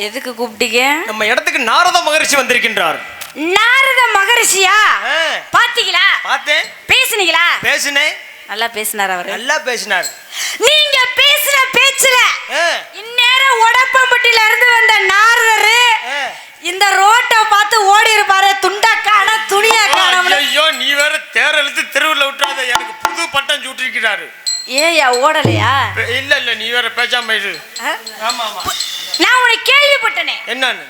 எதுக்கு கூப்பிட்டீங்க? நம்ம இடத்துக்கு நாரத மகரிஷி வந்திருக்கின்றார். நாரத மகரிஷியா? பாத்தீங்களா? பார்த்தேன். பேசுனீங்களா? பேசுனேன். நல்லா பேசினார் அவரு. நல்லா பேசினார். நீங்க பேசுற பேச்சுல இந்நேரம் உடப்பம்பட்டில இருந்து வந்த நாரதர் இந்த ரோட்டை பார்த்து ஓடி இருப்பாரு. துண்டக்கான துணியாக்கான. ஐயோ நீ வேற தேர இழுத்து தெருவுல விட்டுறாத. எனக்கு புது பட்டம் சூட்டிருக்கிறாரு. ஏயா ஓடலையா? இல்ல இல்ல நீ வேற பேசாம இரு. ஆமா ஆமா நான் உன்னை கேள்விப்பட்டனே. என்னன்னு?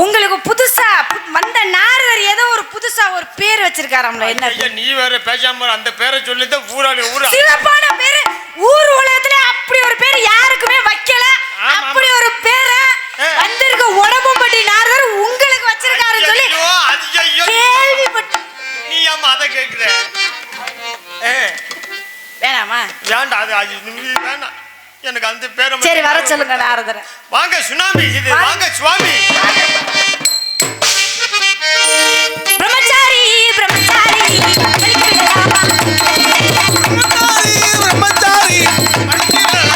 உங்களுக்கு புதுசா வந்த நாரதர் ஏதோ ஒரு புதுசா ஒரு பேர் வச்சிருக்காராம்ல. என்ன? நீ வேற பேசாம அந்த பேரை சொல்லிதான் ஊரால சிறப்பான பேரு. ஊர் உலகத்துல அப்படி ஒரு பேர் யாருக்குமே வைக்கல. அப்படி ஒரு பேரை வந்திருக்க உடம்பம்பட்டி நாரதர் உங்களுக்கு வச்சிருக்காருன்னு சொல்லி கேள்விப்பட்ட. நீ ஏமா அதை கேக்குற? வேணாமா? வேண்டாம். அது வேண்டாம் எனக்கு அந்த பேரை. சரி வர சொல்லுங்க நாரதர். வாங்க சுனாமி. இது வாங்க சுவாமி. பிரம்மச்சாரி பிரம்மச்சாரி படிக்கலாமா? பிரம்மச்சாரி படிக்கலாமா?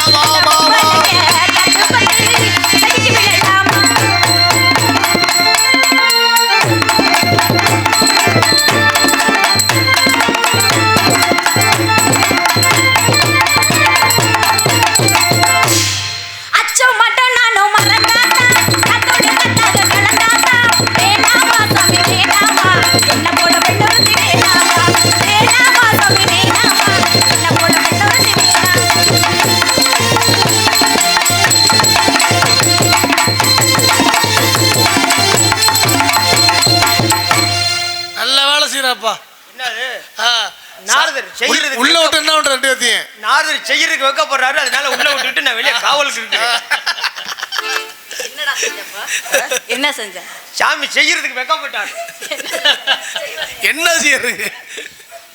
உள்ள விட்டு என்ன பண்ற? ரெண்டு பேத்தையும் நாரதர் செய்யறதுக்கு வைக்க போறாரு. அதனால உள்ள விட்டுட்டு நான் வெளியே காவலுக்கு இருக்கேன். என்ன செஞ்ச? சாமி செய்யறதுக்கு வைக்கப்பட்டாரு. என்ன செய்யறது?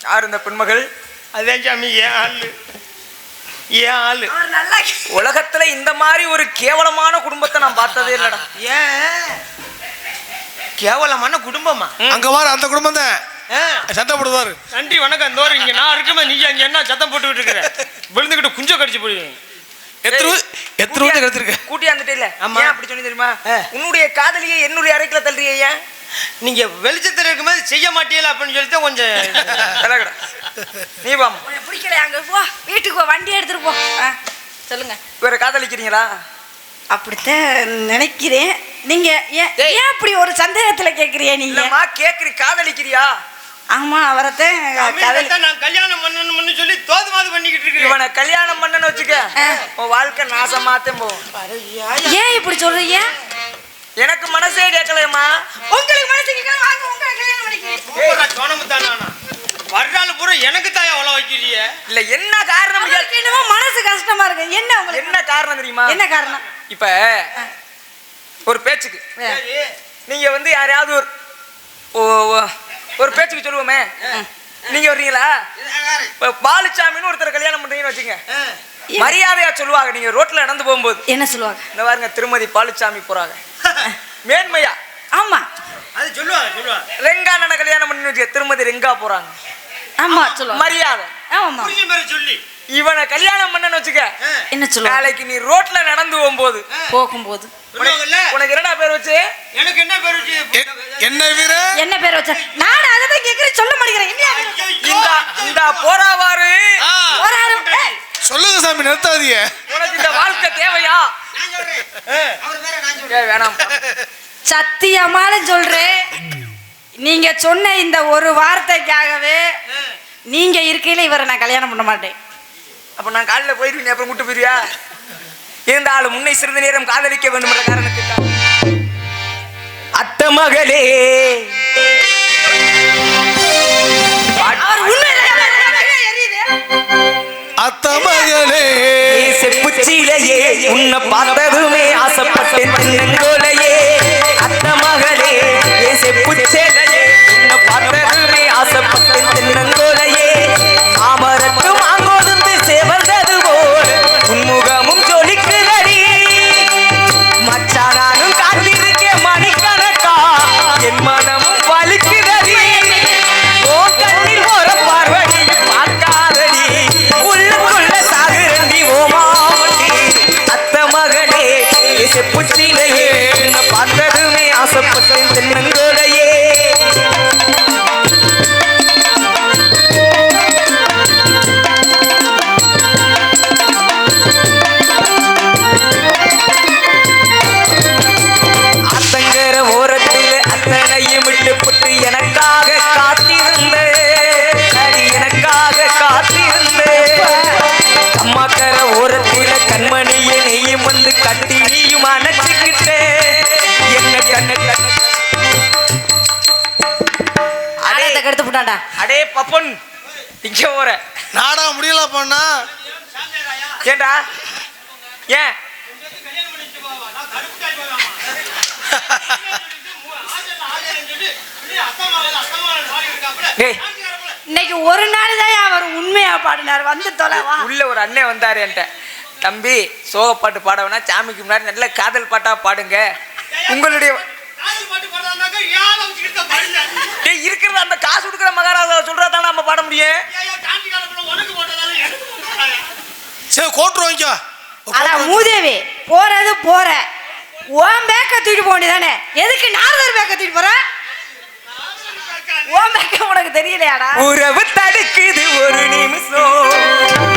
யார் இந்த பெண்மகள்? அதே சாமி ஏன் ஆளு. ஏன் ஆளு. உலகத்துல இந்த மாதிரி ஒரு கேவலமான குடும்பத்தை நான் பார்த்ததே இல்லடா. ஏன் கேவலமான குடும்பமா? அங்க வாரு அந்த குடும்பம் தான் சத்தம் போடுவாரு. நன்றி வணக்கம். இந்த இங்க நான் இருக்குமே நீ அங்க என்ன சத்தம் போட்டுக்கிட்டு இருக்கிற? விழுந்துகிட்டு குஞ்ச கடிச்சு போடுவீங்க. எத்தனை கடிச்சிருக்க? கூட்டி வந்துட்டே இல்ல. ஏன் அப்படி சொன்னி தெரியுமா? உன்னுடைய காதலியை என்னுடைய அறைக்குள்ள தள்ளுறியா? நீங்க வெளிச்சத்துல இருக்கும்போது செய்ய மாட்டீங்களா அப்படின்னு சொல்லிட்டு கொஞ்சம் நீ வாமா. பிடிக்கல அங்க போ. வீட்டுக்கு போ. வண்டி எடுத்துட்டு போ. சொல்லுங்க. வேற காதலிக்கிறீங்களா? அப்படித்தான் நினைக்கிறேன். நீங்க ஏன் அப்படி ஒரு சந்தேகத்துல கேக்குறியா? நீங்க கேக்குறீ காதலிக்கிறியா? ஆமா அவரத்தான் நான் கல்யாணம் பண்ணணும்னு சொல்லி தோதுமாது பண்ணிக்கிட்டு இருக்கேன். இவனை கல்யாணம் பண்ணன்னு வச்சுக்க உன் வாழ்க்கை நாசமாத்தேன் போகும். ஏன் இப்படி சொல்றீங்க? எனக்கு மனசே கேட்கலையம்மா. உங்களுக்கு மனசு கேட்கல. வாங்க உங்களை கல்யாணம் பண்ணிக்கிறேன். வர்றால பூரா எனக்கு தாயா உழ வைக்கிறிய இல்ல என்ன காரணம் அவருக்கு என்னமோ மனசு கஷ்டமா இருக்கு. என்ன உங்களுக்கு என்ன காரணம் தெரியுமா? என்ன காரணம்? இப்ப ஒரு பேச்சுக்கு நீங்க வந்து யாரையாவது ஒரு பேச்சுக்கு சொல்லுவோமே, நீங்க வர்றீங்களா? இப்ப பாலுச்சாமின்னு ஒருத்தர் கல்யாணம் பண்றீங்கன்னு வச்சுங்க, மரியாதையா சொல்லுவாங்க. நீங்க ரோட்ல நடந்து போகும்போது என்ன சொல்லுவாங்க? இந்த பாருங்க திருமதி பாலுச்சாமி போறாங்க, மேன்மையா. ஆமா அது சொல்லுவாங்க ரெங்கா அண்ணனை கல்யாணம் பண்ணி வச்சுக்க, திருமதி ரெங்கா போறாங்க, ஆமா சொல்லுவாங்க. மரியாதை. ஆமா புரிஞ்ச மாதிரி சொல்லி இவனை கல்யாணம் பண்ணன்னு வச்சுக்க, என்ன சொல்லுவாங்க? நாளைக்கு நீ ரோட்ல நடந்து போகும்போது போகும்போது சொல்லுவாங்கல்ல. உனக்கு என்னடா பேர் வச்சு? எனக்கு என்ன பேர் வச்சு? என்ன வீர என்ன பேர் வச்ச? நான் அதை தான் கேக்குறேன், சொல்ல மாட்டேங்கிறேன். என்ன இந்த போறாவாரு போறாரு? சொல்லுங்க சாமி, நிறுத்தாதீங்க. உனக்கு இந்த வாழ்க்கை தேவையா? வேணாம். சத்தியமான சொல்றேன், நீங்க சொன்ன இந்த ஒரு வார்த்தைக்காகவே நீங்க இருக்கையில இவரை நான் கல்யாணம் பண்ண மாட்டேன். அப்ப நான் காலையில போயிருவேன், அப்புறம் கூட்டு போயிருவியா? இருந்தாலும் முன்னை சிறிது நேரம் காதலிக்க வேண்டும் என்ற காரணத்துக்காக. அத்த மகளே அவர் உண்மையிலேயே எரியுது. அத்த மகளே செப்புச்சிலையே உன்னை பார்த்ததுமே ஆசைப்பட்டேன் தென்னங்கோலையே. அத்த மகளே செப்புச்சிலையே உன்னை பார்த்ததுமே ஆசைப்பட்டேன் தென்னங்கோலையே. ஆமரத்து மாங்கோதுந்து சேவந்தது போல் உன்முகமும் ஜொலிக்குதடி. மச்சானானும் காத்திருக்கேன் மணிக்கணக்கா, என் மனமும் வலிக்குதடி. ஓ கண்ணில் ஒரு பார்வடி பார்க்காதடி, உள்ளுக்குள்ள சாகுரண்டி ஓமாவண்டி. அத்த மகளே செப்புச்சிலையே உன்னை பார்த்ததுமே ஆசைப்பட்டேன் தென்னங்கோலையே. அத்தங்கர ஓரத்தில் அத்தனையும் விட்டு புட்டு எனக்காக காத்திருந்த அடி, எனக்காக காத்திருந்த. அம்மாக்கர ஓரத்தில் கண்மணியை நெய்யும் வந்து கட்டி நீயும் அணைச்சிக்கிட்ட என்ன கண்ணு ஆலயத்தை கெடுத்து போட்டான்டா. அடே பப்பன் இங்க போற நாடா முடியல பண்ணா. ஏண்டா ஏன் டேய், இன்னைக்கு ஒரு நாள் தான் அவர் உண்மையா பாடினார். வந்து தொலைவா. உள்ள ஒரு அண்ணன் வந்தாரு என்கிட்ட, தம்பி சோக பாட்டு பாட வேணா, சாமிக்கு முன்னாடி நல்ல காதல் பாட்டா பாடுங்க. உங்களுடைய டேய் இருக்கிற அந்த காசு கொடுக்குற மகாராஜா சொல்றதா நம்ம பாட முடியும். சரி கோட்டு வாங்கிக்கோ. அட மூதேவி, போறது போற, ஓம் பேக்க தூக்கிட்டு போக வேண்டியதானே? எதுக்கு நாரதர் பேக்க தூக்கிட்டு போற? ஓம் பேக்க உனக்கு தெரியலையாடா? உறவு தடுக்குது ஒரு நிமிஷம்,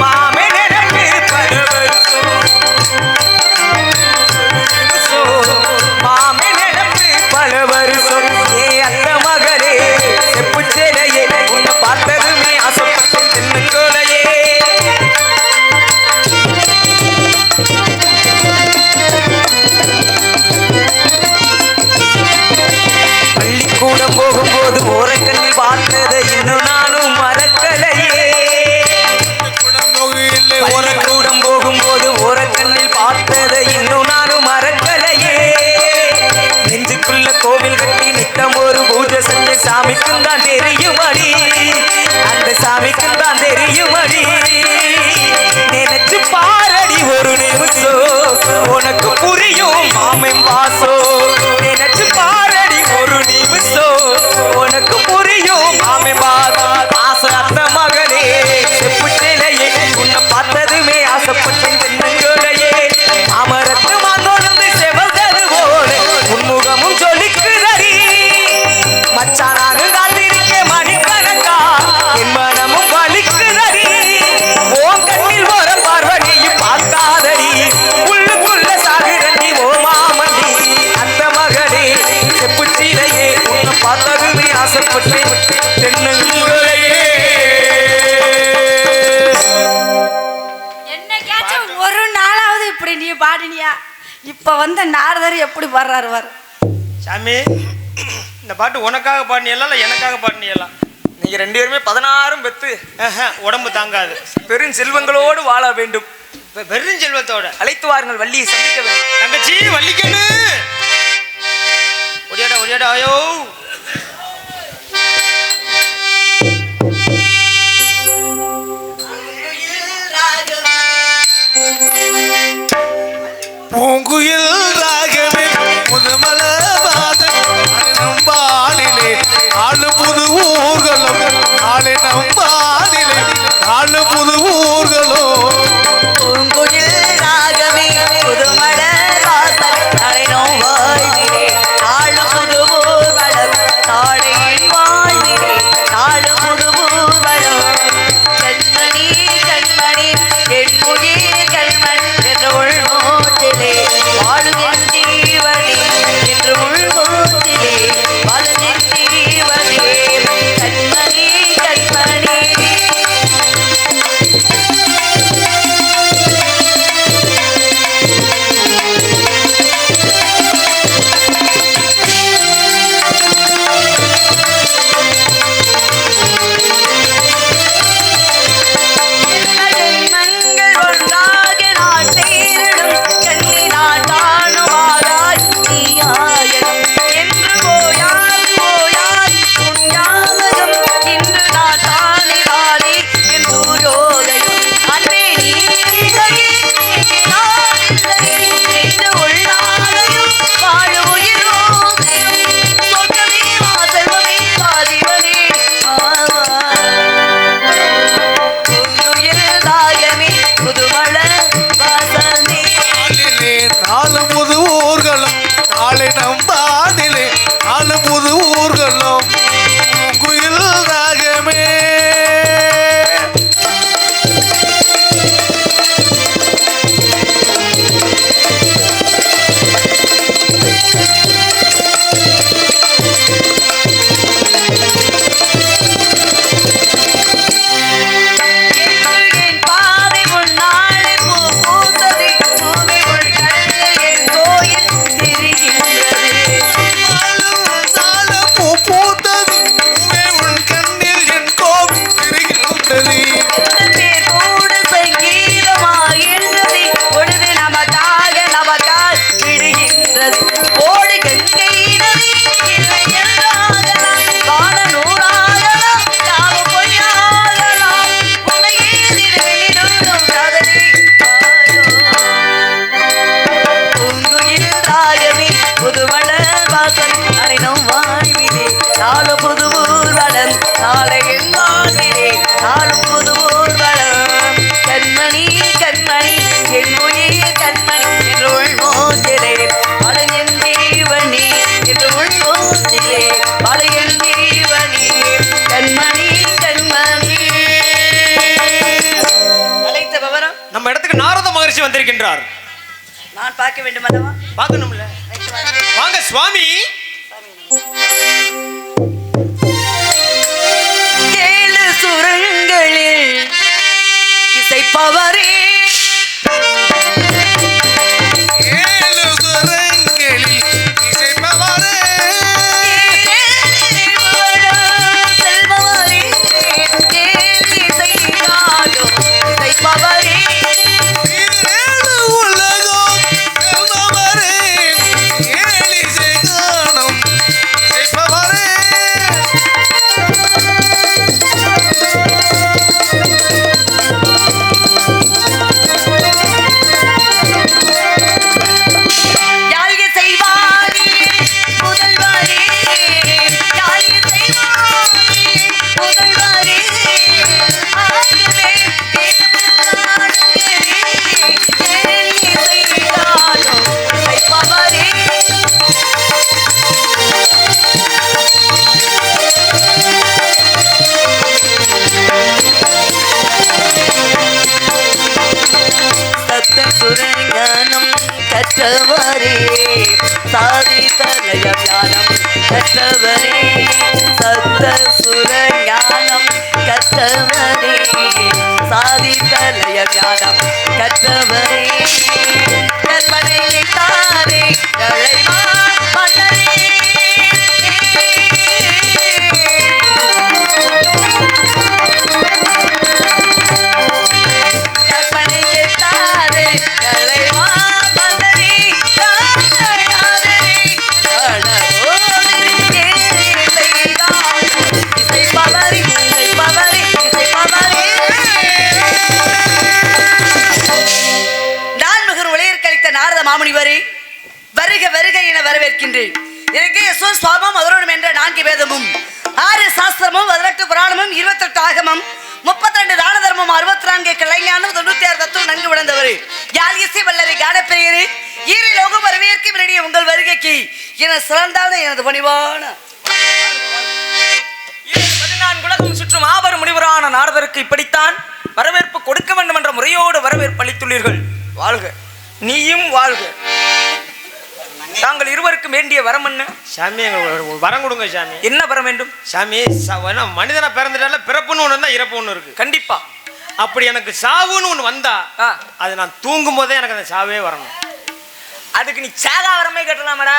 மாமே நினைப்பு பல வருஷம். மாமே நினைப்பு பல வருஷம். ஏ அத்த மகளே செப்புச்சிலையே உன்னை பார்த்ததுமே ஆசைப்பட்டேன் தென்னங்கோலையே. பள்ளிக்கூடம் போகும்போது ஓரக்கண்ணில் பார்த்ததை இன்னும் நானும் மறக்கலையே. பள்ளிக்கூடம் போகும்போது ஓரக்கண்ணில் பார்த்ததை இன்னும் நானும் மறக்கலையே. நெஞ்சுக்குள்ள கோவில் கட்டி நித்தம் ஒரு பூஜை செஞ்ச சாமிக்கும் தான் தெரியும் அடி, அந்த சாமிக்கும் தான் தெரியும் அடி. நினைச்சு பாரடி ஒரு நிமிஷம், உனக்கு புரியும் மாமன் பாசோ. நினைச்சு பாரடி ஒரு நிமிஷம், உனக்கு புரியும் மாமன் பாசோ. ஆசை அத்த மகளே செப்புச்சிலையே உன்னை பார்த்ததுமே ஆசைப்பட்டேன் தென்னங்கோலையே. அமரத்து மாந்தோடு செவந்தது போல உன்முகமும் ஜொலிக்குதடி. மச்சானாக காத்திருக்க மணிக்கணக்கா, என் மனமும் வலிக்குதடி. ஓம் கண்ணில் ஒரு பார்வடியும் பார்க்காதடி, உள்ளுக்குள்ள சாகுரண்டி ஓமாமண்டி. அந்த மகளே செப்புச்சிலையே உன்னை பார்த்ததுமே ஆசைப்பட்டேன் தென்னங்கோலையே. என்னைக்காச்சும் ஒரு நாளாவது இப்படி நீ பாடினியா? இப்ப வந்த நாரதர் எப்படி பாடுறாரு பாரு. சாமி, இந்த பாட்டு உனக்காக பாடினியெல்லாம் இல்லை எனக்காக பாடினியெல்லாம்? நீங்க 2 பேருமே 16 பெத்து உடம்பு தாங்காது. பெரும் செல்வங்களோடு வாழ வேண்டும். வெறும் செல்வத்தோட அழைத்து வாருங்கள், வள்ளியை சந்திக்க வேண்டும். தங்கச்சி வள்ளிக்கண்ணு ஒடியாடா ஒடியாடா. ஐயோ பூங்குயில் ராகமே புதுமல நம்பாடிலே ஆளு புது ஊர்களும் ஆளு நம்பாடிலே ஆளு புது ஊர்களும் பூங்குயில் ராகமே புதுமல வாசல் தலைநோம் வாழ்விலே நாளு புது ஊர்வலம் நாளை வாழ்விலே நாளு புது ஊர்வலம் கண்மணி கண்மணி என் உயிர் கண்மணி என்று உள்மூச்சிலே வாழும் ஜீவனே என்று உள்மூச்சிலே வாழும் ஜீவனே கண்மணி கண்மணி. மங்கள் ஒன்றாக நான் சேரணும் கண்ணி நான் காணுவாராய் நீயாயகம் என்று ஓயாது ஓயாது உன் ஞாபகம் இன்று நான் தானே தானே என் சூரியோதயம் அன்பே நீ இல்லையே நான் இல்லையே என்று உள்ளாலையும் வாழு உயிர் ஓதையும் சொர்க்கமே வா செல்வமே வா ஜீவனே தாயமே புதுமல வாசனே. நாளிலே நாலு புது ஊர்களும் நாளை நம்பாடிலே நாலு புது ஊர்களும் பூங்குயில் ராகமே. என் பாதை முன்னாலே பூ பூத்தது பூமி உள்கடலில் என் கோயில் திரிகின்றது. நாலு பூ பூத்தது பூவே உன் கண்ணில் என் கோவில் திரிகின்றது. பேர் கூட சங்கீதமாகின்றது பொழுது நமக்கால் விடுகின்றது. ஓடு கங்கை நதி இல்லை என்றாகலாம் வான நூறாகலாம் யாவும் பொய்யாகலாம் உன்னையே திருவிழிடும் காதலி பூங்குயில் ராகமே புதுமல வாசல் அறைனும் வாழ்விலே நாலு புது ஊர்வலம் நாளை எங்காதிலே நாலு புது ஊர்வலம் கண்மணி கண்மணி என் உயிர் கண்மணி என்று உள்மூச்சிலே பழையன் ஜீவனி என்று உள்மூச்சிலே பழையன் ஜீவனி கண்மணி கண்மணி. அழைத்த விவரம் நம்ம இடத்துக்கு நாரத மகரிஷி வந்திருக்கின்றார். நான் பார்க்க வேண்டும் அல்லவா? பார்க்கணும்ல. வாங்க சுவாமி. ஏழு சுரங்களில் இசைப்பவரே ஏழு சுரங்களில் இசைப்பவரே. செல்பவரே இசையாடும் இசைப்பவரே ஏழு உலகம் செல்பவரே. ஏழிசை காணும் இசைப்பவரே. யாழ்க செய்வாரே முதல்வரே யாழ்க செய்வாரே முதல்வரே ஆகவே இசையாடும் இசைப்பவரே சத்த சுரஞானம் கற்றவரே சாதி தலய ஞானம் கற்றவரே சத்த சுரஞானம் கற்றவரே சாதி தலய ஞானம் கற்றவரே கற்பனை தாரே களைமா மன்னரே மாமுனிவரே, வருக வருக என வரவேற்கின்றேன். எனக்கு யசோ சுவாபம் மதுரோணம் என்ற 4 வேதமும் 6 சாஸ்திரமும் 18 புராணமும் 28 ஆகமம் 32 தான தர்மம் 64 கலைஞானம் 96 தத்துவம் நன்கு விளந்தவர் யாழ் இசை வல்லரை காணப்பெயரே ஈரி லோகம் வரவேற்கும் என்னுடைய உங்கள் வருகைக்கு என சிறந்தாத எனது பணிவான 14 உலகம் சுற்றும் மாபெரும் முனிவரான நாரதருக்கு இப்படித்தான் வரவேற்பு கொடுக்க வேண்டும் என்ற முறையோடு வரவேற்பு அளித்துள்ளீர்கள். வாழ்க, நீயும் வாழ்க. தாங்கள் இருவருக்கும் வேண்டிய வரம் என்ன? சாமி எங்களுக்கு ஒரு வரம் கொடுங்க சாமி. என்ன வரம் வேண்டும்? சாமி மனிதனா பிறந்துட்டால பிறப்புன்னு ஒன்று இருந்தா இறப்பு ஒன்று இருக்கு. கண்டிப்பா. அப்படி எனக்கு சாவுன்னு ஒன்று வந்தா அது நான் தூங்கும் போதே எனக்கு அந்த சாவே வரணும். அதுக்கு நீ சாகா வரமே கட்டலாமடா.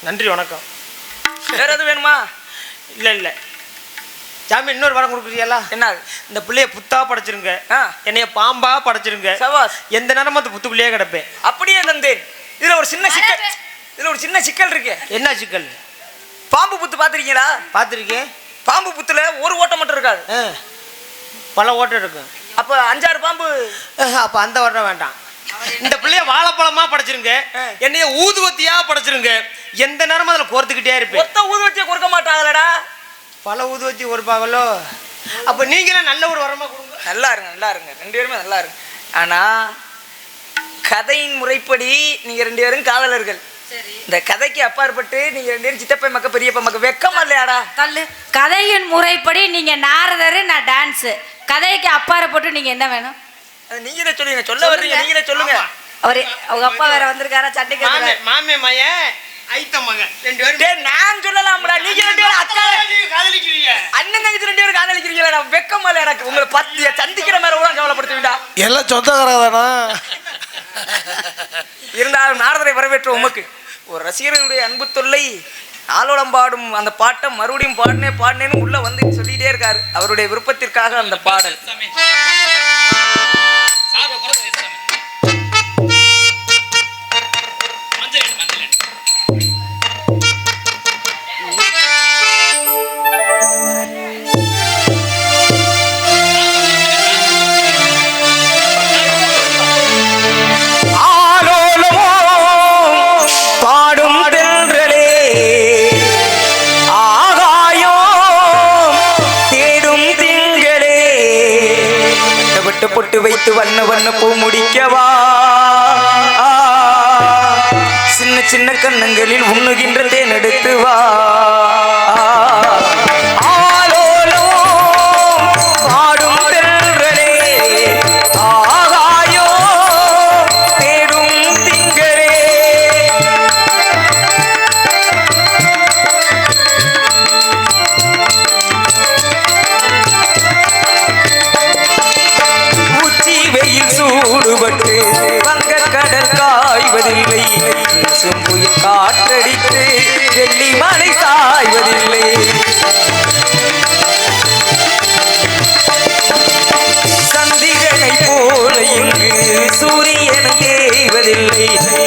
நன்றி, வணக்கம். வேற எது வேணுமா? இல்ல இல்ல சாமி, இன்னொரு வரம் கொடுக்குறீங்களா? என்ன? இந்த பிள்ளைய புத்தா படைச்சிருங்க, என்னைய பாம்பா படைச்சிருங்க. சவாஸ். எந்த நேரமும் அந்த புத்து பிள்ளையே கிடப்பேன். அப்படியே தந்தேன். இதுல ஒரு சின்ன சிக்கல் இருக்கு. என்ன சிக்கல்? பாம்பு புத்து பாத்திருக்கீங்களா? பார்த்துருக்கேன். பாம்பு புத்துல ஒரு ஓட்டம் மட்டும் இருக்காது, பல ஓட்டம் இருக்கும். அப்ப 5-6 பாம்பு. அப்ப அந்த ஓட்டம் வேண்டாம். இந்த பிள்ளைய வாழைப்பழமா படைச்சிருங்க, என்னைய ஊதுவத்தியா படைச்சிருங்க. எந்த நேரமும் அதுல கோர்த்துக்கிட்டே இருப்பேன். மொத்த ஊதுவத்தியை கொடுக்க மாட்டாங்களடா. பல ஊதுவத்தி கொடுப்பாங்களோ. அப்ப நீங்களே நல்ல ஒரு வரமா கொடுங்க. நல்லா இருங்க, நல்லா இருங்க, 2 பேருமே நல்லா இருங்க. ஆனா கதையின் முறைப்படி நீங்க 2 பேரும் காதலர்கள். இந்த கதைக்கு அப்பாற்பட்டு நீங்க 2 பேரும் சித்தப்பை மக்க பெரியப்பா மக்க வெக்கமா இல்லையாடா? தள்ளு. கதையின் முறைப்படி நீங்க நாரதரு, நான் டான்ஸ். கதைக்கு அப்பாற்பட்டு நீங்க என்ன வேணும்? அது நீங்களே சொல்லுங்க. சொல்ல வர்றீங்க, நீங்களே சொல்லுங்க. அவரே அவங்க அப்பா வேற வந்திருக்காரா சட்டைக்கு? மாமே மயன் ஐத்த மகன் 2 பேரும். டேய் நான் சொல்லலாம்டா. நீங்க 2 பேரும் அக்கா காதலிக்கிறீங்க. அண்ணன் தங்கச்சி 2 பேரும் காதலிக்கிறீங்களா? வெக்கமா இல்ல எனக்கு? உங்களை பத்தி சந்திக்கிற மாதிரி கூட கவலைப்படுத்துவீடா. எல்லாம் சொந்தக்காரதானா? இருந்தாலும் நாரதரை வரவேற்ற உமக்கு ஒரு ரசிகர்களுடைய அன்பு தொல்லை. ஆலோலம் பாடும் அந்த பாட்டை மறுபடியும் பாடினேன்னு உள்ள வந்து சொல்லிட்டே இருக்காரு. அவருடைய விருப்பத்திற்காக அந்த பாடல். பொட்டு வைத்து வண்ண வண்ண பூ முடிக்கவா, சின்ன சின்ன கண்ணங்களில் உண்ணுகின்ற தேன் எடுத்து வா. காற்றடித்து வெள்ளி மலை சாய்வதில்லை. சந்திரனை போல இங்கு சூரியனை தேய்வதில்லை.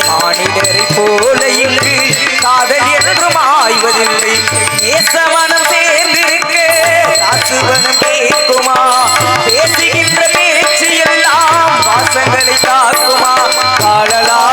மானிடரை போல இங்கு காதல் என்றும் ஆய்வதில்லை. நேசமனம் சேர்ந்திருக்க காசுவனம் கேட்குமா? பேசுகின்ற பேச்சு எல்லாம் வாசங்களை காக்குமா? வாழலாம்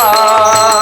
வா